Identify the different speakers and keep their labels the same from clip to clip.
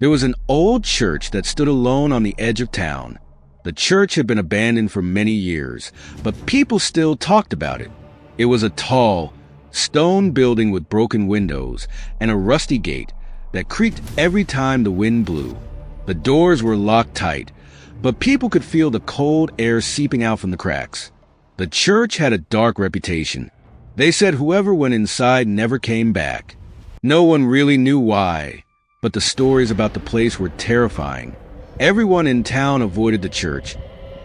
Speaker 1: There was an old church that stood alone on the edge of town. The church had been abandoned for many years, but people still talked about it. It was a tall, stone building with broken windows and a rusty gate that creaked every time the wind blew. The doors were locked tight, but people could feel the cold air seeping out from the cracks. The church had a dark reputation. They said whoever went inside never came back. No one really knew why, but the stories about the place were terrifying. Everyone in town avoided the church,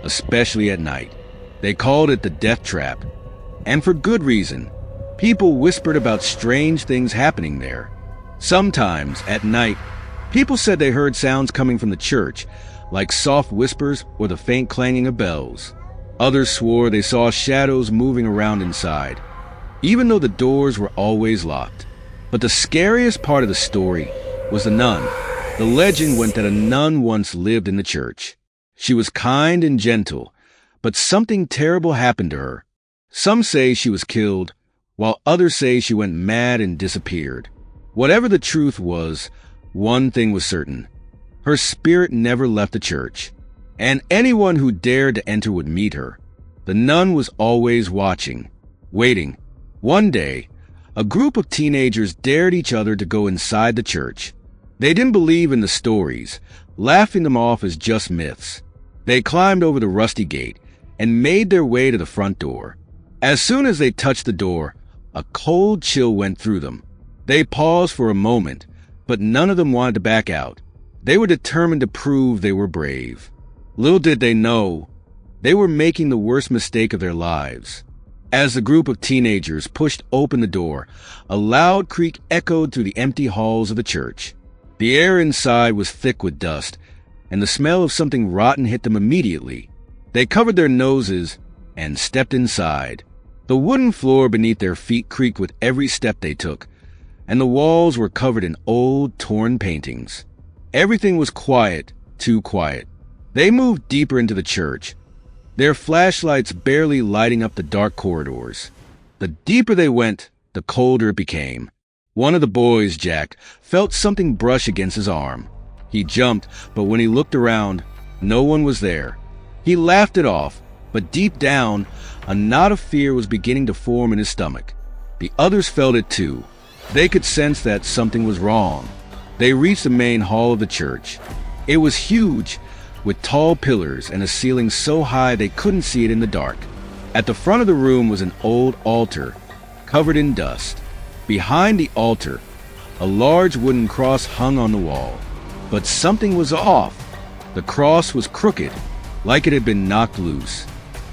Speaker 1: especially at night. They called it the death trap. And for good reason. People whispered about strange things happening there. Sometimes, at night, people said they heard sounds coming from the church, like soft whispers or the faint clanging of bells. Others swore they saw shadows moving around inside, even though the doors were always locked. But the scariest part of the story was the nun. The legend went that a nun once lived in the church. She was kind and gentle, but something terrible happened to her. Some say she was killed, while others say she went mad and disappeared. Whatever the truth was, one thing was certain. Her spirit never left the church, and anyone who dared to enter would meet her. The nun was always watching, waiting. One day, a group of teenagers dared each other to go inside the church. They didn't believe in the stories, laughing them off as just myths. They climbed over the rusty gate and made their way to the front door. As soon as they touched the door, a cold chill went through them. They paused for a moment, but none of them wanted to back out. They were determined to prove they were brave. Little did they know, they were making the worst mistake of their lives. As the group of teenagers pushed open the door, a loud creak echoed through the empty halls of the church. The air inside was thick with dust, and the smell of something rotten hit them immediately. They covered their noses and stepped inside. The wooden floor beneath their feet creaked with every step they took, and the walls were covered in old, torn paintings. Everything was quiet, too quiet. They moved deeper into the church, their flashlights barely lighting up the dark corridors. The deeper they went, the colder it became. One of the boys, Jack, felt something brush against his arm. He jumped, but when he looked around, no one was there. He laughed it off, but deep down, a knot of fear was beginning to form in his stomach. The others felt it too. They could sense that something was wrong. They reached the main hall of the church. It was huge, with tall pillars and a ceiling so high they couldn't see it in the dark. At the front of the room was an old altar, covered in dust. Behind the altar, a large wooden cross hung on the wall. But something was off. The cross was crooked, like it had been knocked loose.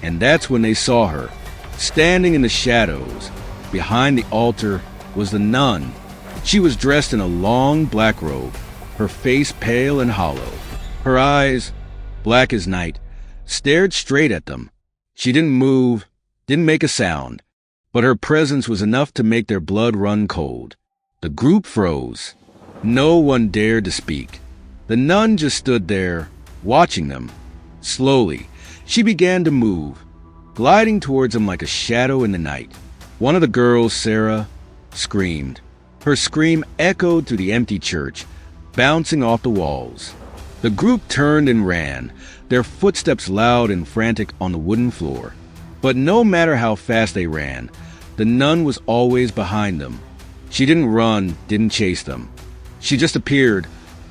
Speaker 1: And that's when they saw her. Standing in the shadows, behind the altar, was the nun. She was dressed in a long black robe, her face pale and hollow. Her eyes, black as night, stared straight at them. She didn't move, didn't make a sound, but her presence was enough to make their blood run cold. The group froze. No one dared to speak. The nun just stood there, watching them. Slowly, she began to move, gliding towards them like a shadow in the night. One of the girls, Sarah, screamed. Her scream echoed through the empty church, bouncing off the walls. The group turned and ran, their footsteps loud and frantic on the wooden floor. But no matter how fast they ran, the nun was always behind them. She didn't run, didn't chase them. She just appeared,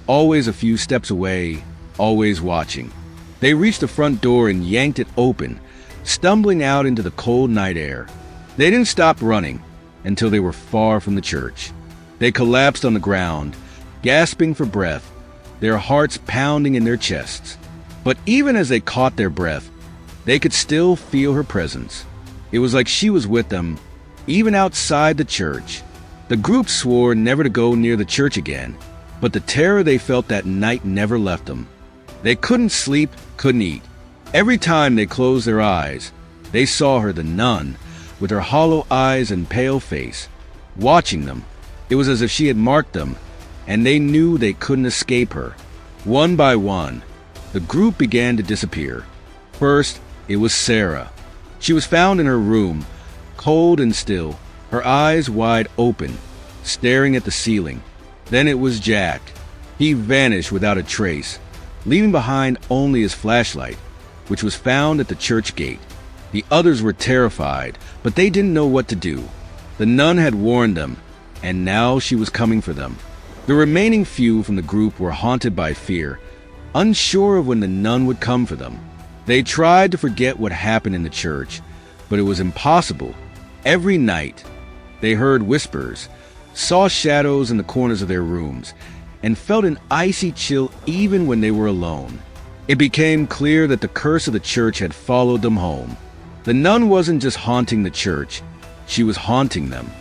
Speaker 1: always a few steps away, always watching. They reached the front door and yanked it open, stumbling out into the cold night air. They didn't stop running until they were far from the church. They collapsed on the ground, gasping for breath, their hearts pounding in their chests. But even as they caught their breath, they could still feel her presence. It was like she was with them, even outside the church. The group swore never to go near the church again, but the terror they felt that night never left them. They couldn't sleep, couldn't eat. Every time they closed their eyes, they saw her, the nun, with her hollow eyes and pale face, watching them. It was as if she had marked them, and they knew they couldn't escape her. One by one, the group began to disappear. First, it was Sarah. She was found in her room, cold and still, her eyes wide open, staring at the ceiling. Then it was Jack. He vanished without a trace, leaving behind only his flashlight, which was found at the church gate. The others were terrified, but they didn't know what to do. The nun had warned them, and now she was coming for them. The remaining few from the group were haunted by fear, unsure of when the nun would come for them. They tried to forget what happened in the church, but it was impossible. Every night, they heard whispers, saw shadows in the corners of their rooms, and felt an icy chill even when they were alone. It became clear that the curse of the church had followed them home. The nun wasn't just haunting the church, she was haunting them.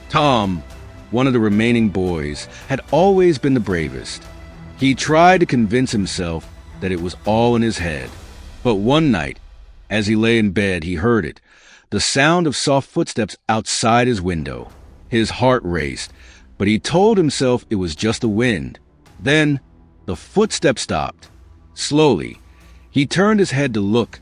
Speaker 1: Tom, one of the remaining boys, had always been the bravest. He tried to convince himself that it was all in his head. But one night, as he lay in bed, he heard it, the sound of soft footsteps outside his window. His heart raced, but he told himself it was just the wind. Then, the footsteps stopped. Slowly, he turned his head to look,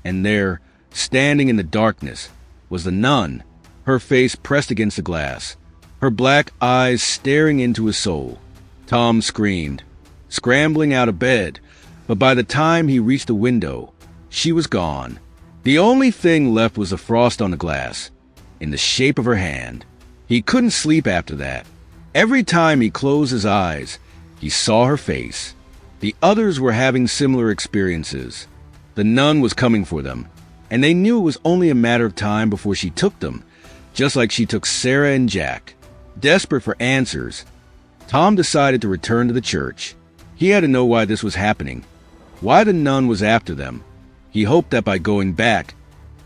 Speaker 1: and there, standing in the darkness, was the nun, her face pressed against the glass, her black eyes staring into his soul. Tom screamed, scrambling out of bed, but by the time he reached the window, she was gone. The only thing left was the frost on the glass, in the shape of her hand. He couldn't sleep after that. Every time he closed his eyes, he saw her face. The others were having similar experiences. The nun was coming for them, and they knew it was only a matter of time before she took them, just like she took Sarah and Jack. Desperate for answers, Tom decided to return to the church. He had to know why this was happening, why the nun was after them. He hoped that by going back,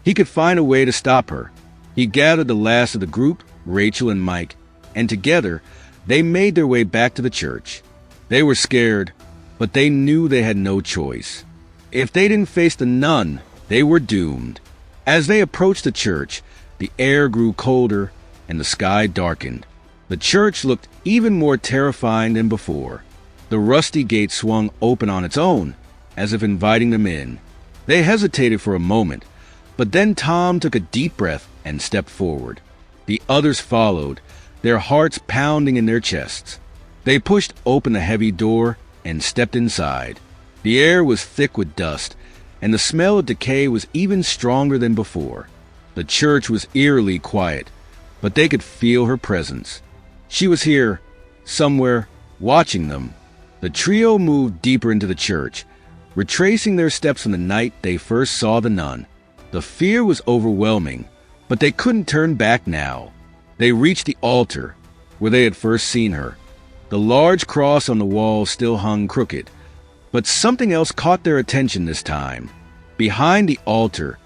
Speaker 1: he could find a way to stop her. He gathered the last of the group, Rachel and Mike, and together, they made their way back to the church. They were scared, but they knew they had no choice. If they didn't face the nun, they were doomed. As they approached the church, the air grew colder and the sky darkened. The church looked even more terrifying than before. The rusty gate swung open on its own, as if inviting them in. They hesitated for a moment, but then Tom took a deep breath and stepped forward. The others followed, their hearts pounding in their chests. They pushed open the heavy door and stepped inside. The air was thick with dust, and the smell of decay was even stronger than before. The church was eerily quiet, but they could feel her presence. She was here, somewhere, watching them. The trio moved deeper into the church, retracing their steps from the night they first saw the nun. The fear was overwhelming, but they couldn't turn back now. They reached the altar, where they had first seen her. The large cross on the wall still hung crooked, but something else caught their attention this time. Behind the altar,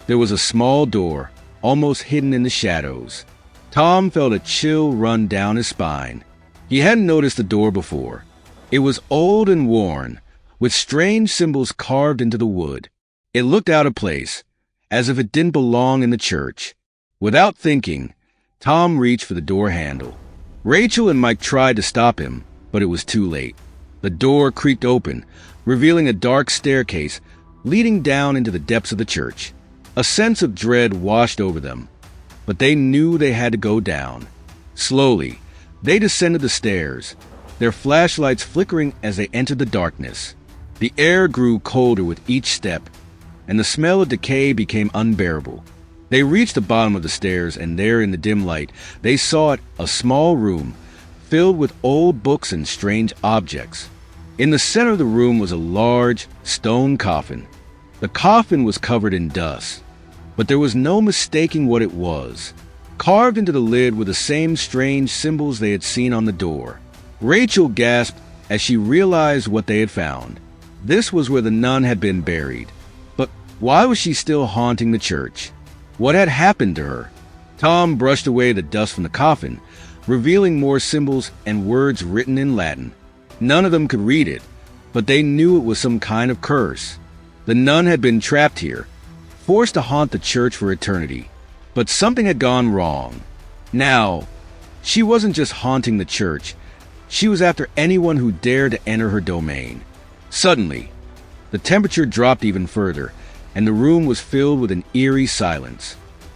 Speaker 1: there was a small door, almost hidden in the shadows. Tom felt a chill run down his spine. He hadn't noticed the door before. It was old and worn, with strange symbols carved into the wood. It looked out of place, as if it didn't belong in the church. Without thinking, Tom reached for the door handle. Rachel and Mike tried to stop him, but it was too late. The door creaked open, revealing a dark staircase leading down into the depths of the church. A sense of dread washed over them, but they knew they had to go down. Slowly, they descended the stairs, their flashlights flickering as they entered the darkness. The air grew colder with each step, and the smell of decay became unbearable. They reached the bottom of the stairs, and there in the dim light, they saw a small room filled with old books and strange objects. In the center of the room was a large stone coffin. The coffin was covered in dust, but there was no mistaking what it was. Carved into the lid were the same strange symbols they had seen on the door. Rachel gasped as she realized what they had found. This was where the nun had been buried. But why was she still haunting the church? What had happened to her? Tom brushed away the dust from the coffin, revealing more symbols and words written in Latin. None of them could read it, but they knew it was some kind of curse. The nun had been trapped here, forced to haunt the church for eternity. But something had gone wrong. Now, she wasn't just haunting the church. She was after anyone who dared to enter her domain. Suddenly, the temperature dropped even further, and the room was filled with an eerie silence.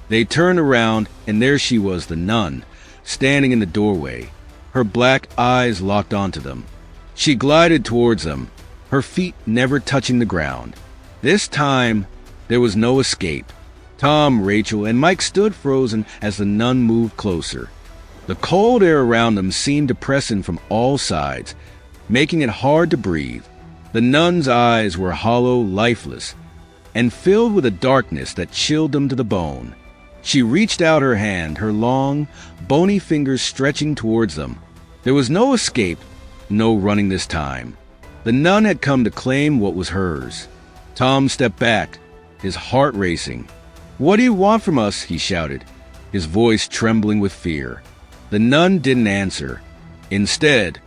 Speaker 1: They turned around, and there she was, the nun, standing in the doorway, her black eyes locked onto them. She glided towards them, her feet never touching the ground. This time, there was no escape. Tom, Rachel, and Mike stood frozen as the nun moved closer. The cold air around them seemed oppressive from all sides, making it hard to breathe. The nun's eyes were hollow, lifeless, and filled with a darkness that chilled them to the bone. She reached out her hand, her long, bony fingers stretching towards them. There was no escape, no running this time. The nun had come to claim what was hers. Tom stepped back, his heart racing. "What do you want from us?" he shouted, his voice trembling with fear. The nun didn't answer. Instead,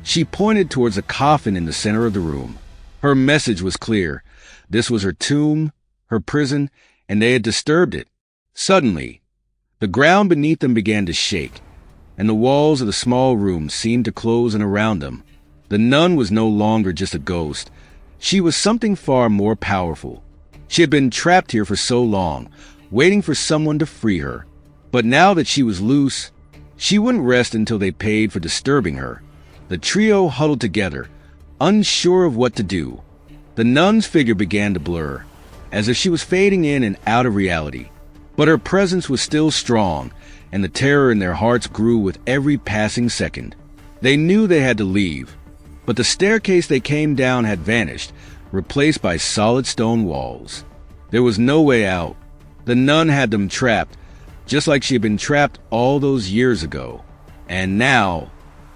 Speaker 1: she pointed towards a coffin in the center of the room. Her message was clear. This was her tomb, her prison, and they had disturbed it. Suddenly, the ground beneath them began to shake, and the walls of the small room seemed to close in around them. The nun was no longer just a ghost. She was something far more powerful. She had been trapped here for so long, waiting for someone to free her. But now that she was loose, she wouldn't rest until they paid for disturbing her. The trio huddled together, unsure of what to do. The nun's figure began to blur, as if she was fading in and out of reality. But her presence was still strong, and the terror in their hearts grew with every passing second. They knew they had to leave, but the staircase they came down had vanished, replaced by solid stone walls. There was no way out. The nun had them trapped, just like she had been trapped all those years ago. And now,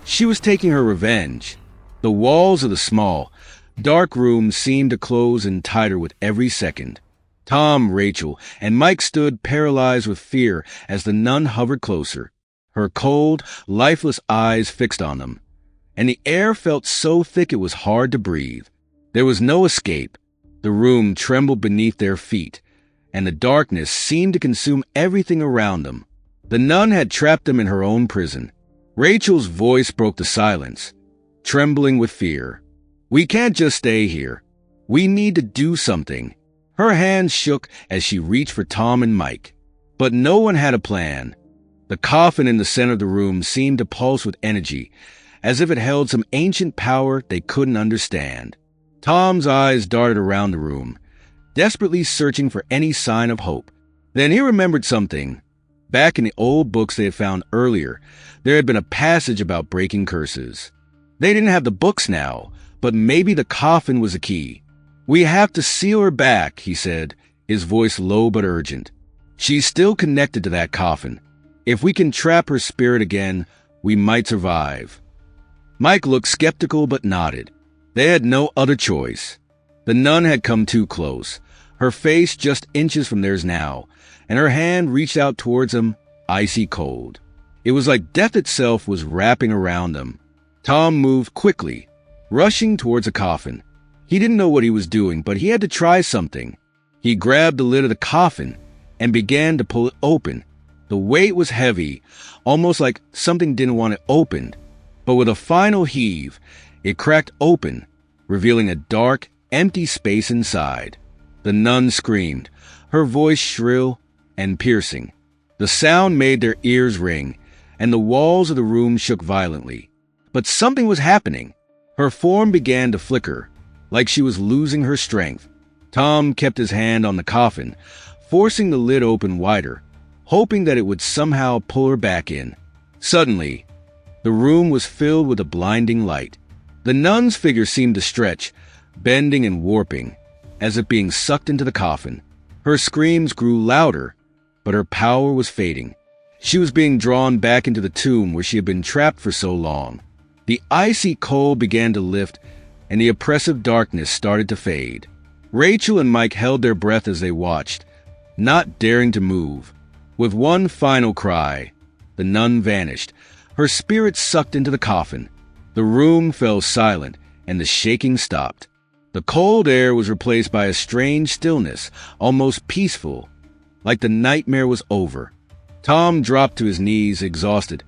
Speaker 1: she was taking her revenge. The walls of the small, dark room seemed to close in tighter with every second. Tom, Rachel, and Mike stood paralyzed with fear as the nun hovered closer, her cold, lifeless eyes fixed on them. And the air felt so thick it was hard to breathe. There was no escape. The room trembled beneath their feet, and the darkness seemed to consume everything around them. The nun had trapped them in her own prison. Rachel's voice broke the silence, trembling with fear. "We can't just stay here. We need to do something." Her hands shook as she reached for Tom and Mike. But no one had a plan. The coffin in the center of the room seemed to pulse with energy, as if it held some ancient power they couldn't understand. Tom's eyes darted around the room, desperately searching for any sign of hope. Then he remembered something. Back in the old books they had found earlier, there had been a passage about breaking curses. They didn't have the books now, but maybe the coffin was a key. "We have to seal her back," he said, his voice low but urgent. "She's still connected to that coffin. If we can trap her spirit again, we might survive." Mike looked skeptical but nodded. They had no other choice. The nun had come too close, her face just inches from theirs now, and her hand reached out towards them, icy cold. It was like death itself was wrapping around them. Tom moved quickly, rushing towards the coffin. He didn't know what he was doing, but he had to try something. He grabbed the lid of the coffin and began to pull it open. The weight was heavy, almost like something didn't want it opened. But with a final heave, it cracked open, revealing a dark, empty space inside. The nun screamed, her voice shrill and piercing. The sound made their ears ring, and the walls of the room shook violently. But something was happening. Her form began to flicker, like she was losing her strength. Tom kept his hand on the coffin, forcing the lid open wider, hoping that it would somehow pull her back in. Suddenly, the room was filled with a blinding light. The nun's figure seemed to stretch, bending and warping, as if being sucked into the coffin. Her screams grew louder, but her power was fading. She was being drawn back into the tomb where she had been trapped for so long. The icy cold began to lift, and the oppressive darkness started to fade. Rachel and Mike held their breath as they watched, not daring to move. With one final cry, the nun vanished, her spirit sucked into the coffin. The room fell silent, and the shaking stopped. The cold air was replaced by a strange stillness, almost peaceful, like the nightmare was over. Tom dropped to his knees, exhausted,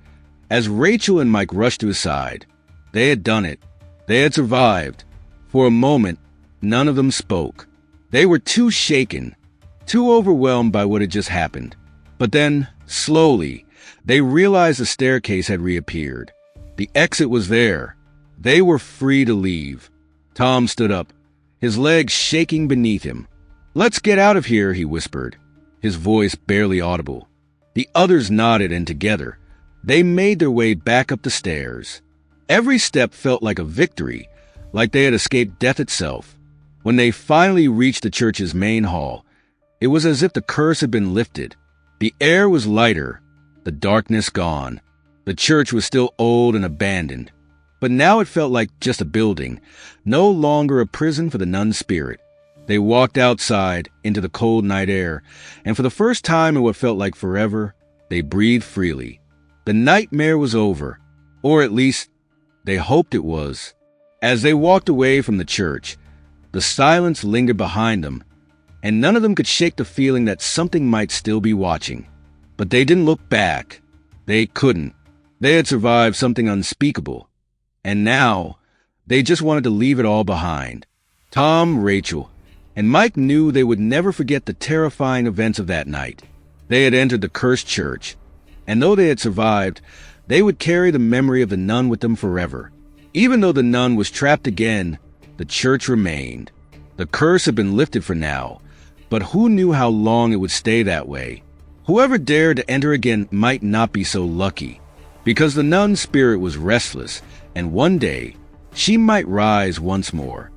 Speaker 1: as Rachel and Mike rushed to his side. They had done it. They had survived. For a moment, none of them spoke. They were too shaken, too overwhelmed by what had just happened. But then, slowly, they realized the staircase had reappeared. The exit was there, They were free to leave. Tom stood up, his legs shaking beneath him. "Let's get out of here," he whispered, his voice barely audible. The others nodded, and together, they made their way back up the stairs. Every step felt like a victory, like they had escaped death itself. When they finally reached the church's main hall, it was as if the curse had been lifted. The air was lighter, the darkness gone. The church was still old and abandoned, but now it felt like just a building, no longer a prison for the nun spirit. They walked outside into the cold night air, and for the first time in what felt like forever, they breathed freely. The nightmare was over, or at least they hoped it was. As they walked away from the church, the silence lingered behind them, and none of them could shake the feeling that something might still be watching. But they didn't look back. They couldn't. They had survived something unspeakable, and now they just wanted to leave it all behind. Tom, Rachel, and Mike knew they would never forget the terrifying events of that night. They had entered the cursed church, and though they had survived, they would carry the memory of the nun with them forever. Even though the nun was trapped again, the church remained. The curse had been lifted for now, but who knew how long it would stay that way? Whoever dared to enter again might not be so lucky, because the nun spirit was restless, and one day she might rise once more.